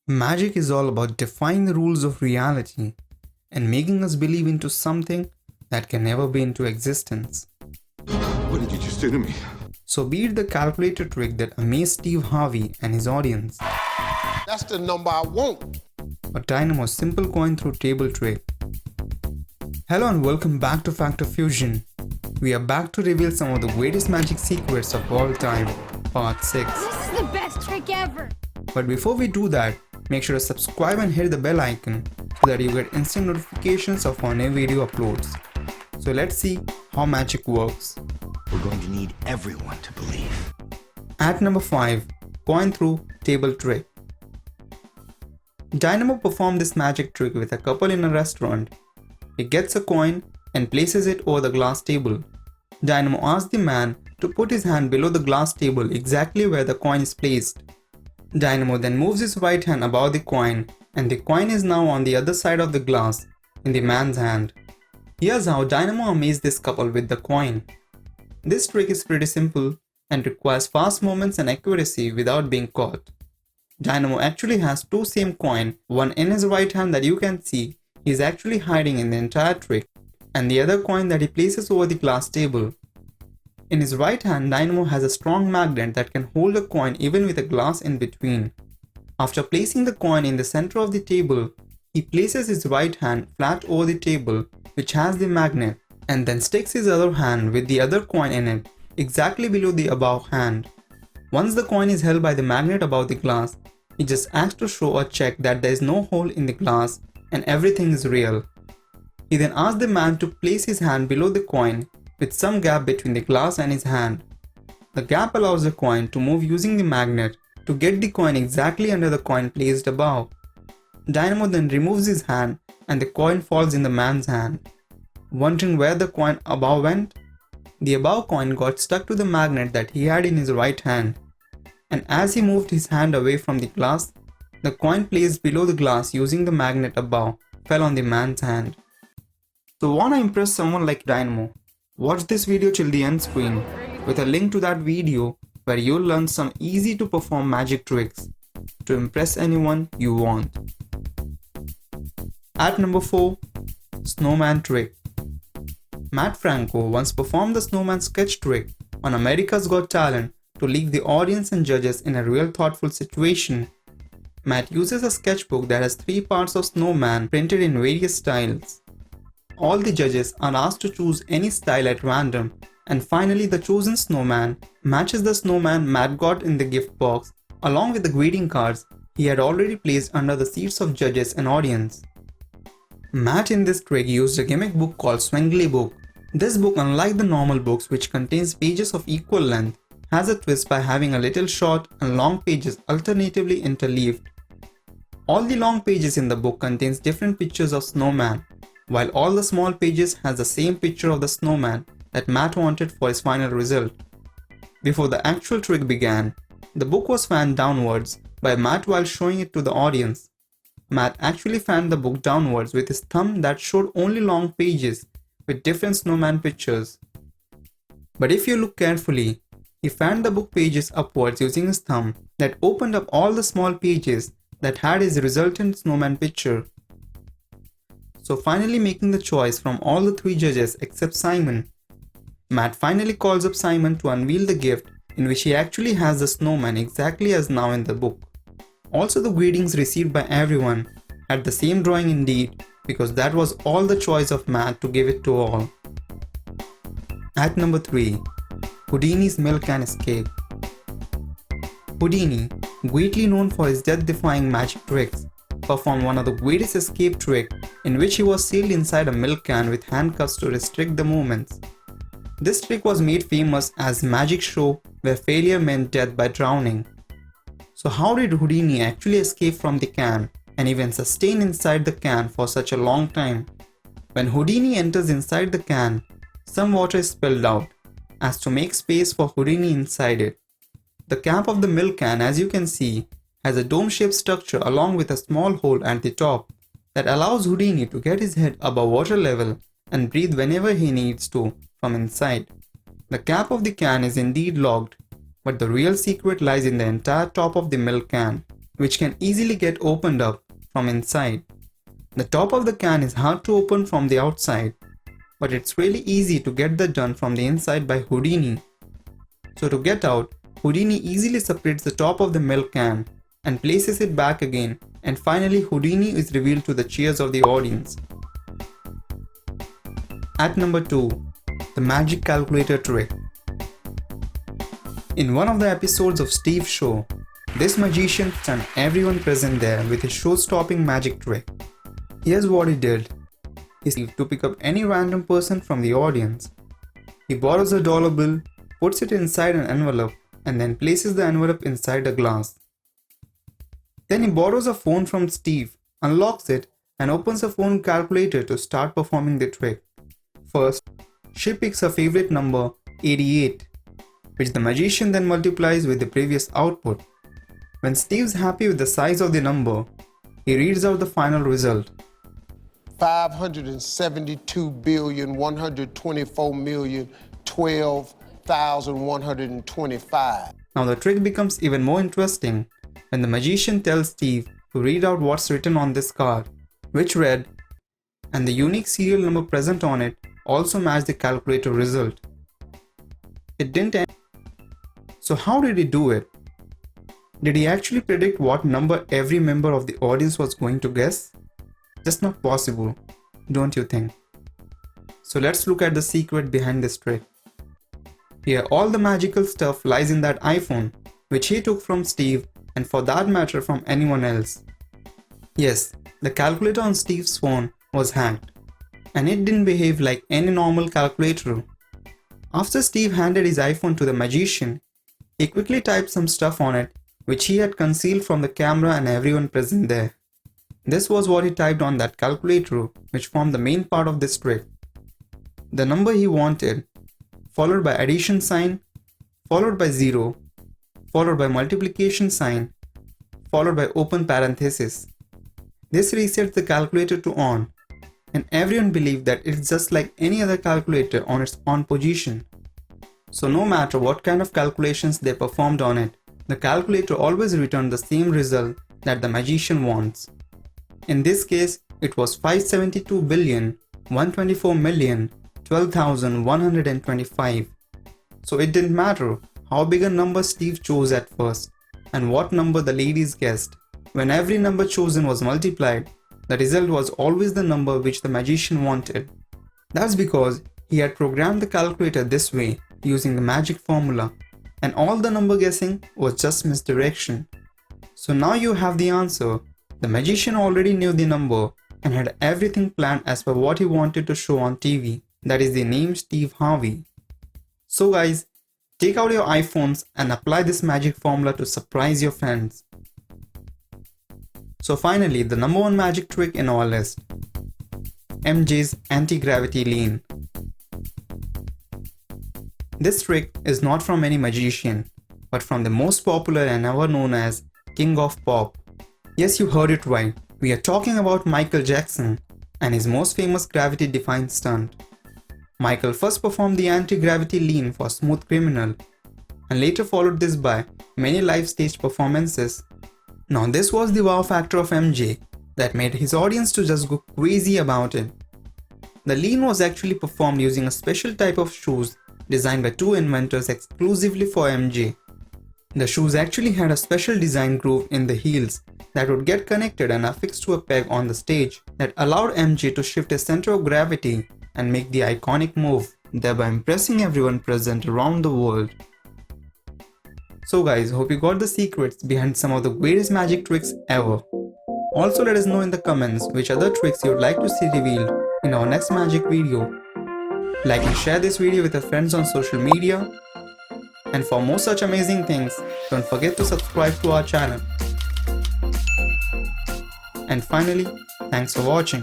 Magic is all about defying the rules of reality and making us believe into something that can never be into existence. What did you just do to me? So be it the calculator trick that amazed Steve Harvey and his audience, That's the number I want. or Dynamo's simple coin through table trick. Hello and welcome back to FactoFusion. We are back to reveal some of the greatest magic secrets of all time, part 6. This is the best trick ever! But before we do that, make sure to subscribe and hit the bell icon so that you get instant notifications of our new video uploads. So let's see how magic works. We're going to need everyone to believe. At number 5, coin through table trick. Dynamo performed this magic trick with a couple in a restaurant. He gets a coin and places it over the glass table. Dynamo asks the man to put his hand below the glass table exactly where the coin is placed. Dynamo then moves his right hand above the coin and the coin is now on the other side of the glass in the man's hand. Here's how Dynamo amazed this couple with the coin. This trick is pretty simple and requires fast movements and accuracy without being caught. Dynamo actually has two same coin, one in his right hand that you can see he is actually hiding in the entire trick, and the other coin that he places over the glass table. In his right hand, Dynamo has a strong magnet that can hold a coin even with a glass in between. After placing the coin in the center of the table, he places his right hand flat over the table which has the magnet and then sticks his other hand with the other coin in it exactly below the above hand. Once the coin is held by the magnet above the glass, he just acts to show or check that there is no hole in the glass and everything is real. He then asks the man to place his hand below the coin with some gap between the glass and his hand. The gap allows the coin to move using the magnet to get the coin exactly under the coin placed above. Dynamo then removes his hand and the coin falls in the man's hand. Wondering where the coin above went? The above coin got stuck to the magnet that he had in his right hand, and as he moved his hand away from the glass, the coin placed below the glass using the magnet above fell on the man's hand. So wanna impress someone like Dynamo? Watch this video till the end screen with a link to that video where you'll learn some easy to perform magic tricks to impress anyone you want. At number 4, Snowman trick. Matt Franco once performed the snowman sketch trick on America's Got Talent to leave the audience and judges in a real thoughtful situation. Matt uses a sketchbook that has 3 parts of snowman printed in various styles. All the judges are asked to choose any style at random, and finally the chosen snowman matches the snowman Matt got in the gift box along with the greeting cards he had already placed under the seats of judges and audience. Matt in this trick used a gimmick book called Swingly Book. This book, unlike the normal books which contains pages of equal length, has a twist by having a little short and long pages alternatively interleaved. All the long pages in the book contains different pictures of snowman, while all the small pages has the same picture of the snowman that Matt wanted for his final result. Before the actual trick began, the book was fanned downwards by Matt while showing it to the audience. Matt actually fanned the book downwards with his thumb that showed only long pages with different snowman pictures. But if you look carefully, he fanned the book pages upwards using his thumb that opened up all the small pages that had his resultant snowman picture. So finally making the choice from all the 3 judges except Simon, Matt finally calls up Simon to unveil the gift in which he actually has the snowman exactly as now in the book. Also the greetings received by everyone had the same drawing indeed, because that was all the choice of Matt to give it to all. At number 3, Houdini's Milk Can Escape. Houdini, greatly known for his death-defying magic tricks, performed one of the greatest escape trick in which he was sealed inside a milk can with handcuffs to restrict the movements. This trick was made famous as magic show where failure meant death by drowning. So how did Houdini actually escape from the can and even sustain inside the can for such a long time? When Houdini enters inside the can, some water is spilled out as to make space for Houdini inside it. The cap of the milk can, as you can see, has a dome-shaped structure along with a small hole at the top that allows Houdini to get his head above water level and breathe whenever he needs to from inside. The cap of the can is indeed locked, but the real secret lies in the entire top of the milk can. which can easily get opened up from inside. The top of the can is hard to open from the outside, but it's really easy to get that done from the inside by Houdini. So to get out, Houdini easily separates the top of the milk can and places it back again, and finally Houdini is revealed to the cheers of the audience. At number 2, the magic calculator trick. In one of the episodes of Steve's show, this magician stunned everyone present there with his show-stopping magic trick. Here's what he did. He to pick up any random person from the audience. He borrows a dollar bill, puts it inside an envelope, and then places the envelope inside a glass. Then he borrows a phone from Steve, unlocks it, and opens a phone calculator to start performing the trick. First, she picks her favorite number, 88, which the magician then multiplies with the previous output. When Steve's happy with the size of the number, he reads out the final result. 572,124,012,125. Now the trick becomes even more interesting when the magician tells Steve to read out what's written on this card, which read, and the unique serial number present on it also matched the calculator result. It didn't end. So how did he do it? Did he actually predict what number every member of the audience was going to guess? Just not possible, don't you think? So let's look at the secret behind this trick. Here all the magical stuff lies in that iPhone, which he took from Steve and for that matter from anyone else. Yes, the calculator on Steve's phone was hacked, and it didn't behave like any normal calculator. After Steve handed his iPhone to the magician, he quickly typed some stuff on it which he had concealed from the camera and everyone present there. This was what he typed on that calculator, which formed the main part of this trick. The number he wanted, followed by addition sign, followed by 0, followed by multiplication sign, followed by open parenthesis. This resets the calculator to on, and everyone believed that it's just like any other calculator on its on position. So no matter what kind of calculations they performed on it, the calculator always returned the same result that the magician wants. In this case, it was 572,124,012,125. So it didn't matter how big a number Steve chose at first and what number the ladies guessed. When every number chosen was multiplied, the result was always the number which the magician wanted. That's because he had programmed the calculator this way using the magic formula, and all the number guessing was just misdirection. So now you have the answer. The magician already knew the number and had everything planned as per what he wanted to show on TV, that is the name Steve Harvey. So guys, take out your iPhones and apply this magic formula to surprise your friends. So finally, the number 1 magic trick in our list, MJ's anti-gravity lean. This trick is not from any magician, but from the most popular and ever known as King of Pop. Yes, you heard it right. We are talking about Michael Jackson and his most famous gravity-defying stunt. Michael first performed the anti-gravity lean for Smooth Criminal and later followed this by many live stage performances. Now this was the wow factor of MJ that made his audience to just go crazy about it. The lean was actually performed using a special type of shoes designed by 2 inventors exclusively for MJ. The shoes actually had a special design groove in the heels that would get connected and affixed to a peg on the stage that allowed MJ to shift his center of gravity and make the iconic move, thereby impressing everyone present around the world. So guys, hope you got the secrets behind some of the greatest magic tricks ever. Also let us know in the comments which other tricks you would like to see revealed in our next magic video. Like and share this video with your friends on social media. And for more such amazing things, don't forget to subscribe to our channel. And finally, thanks for watching.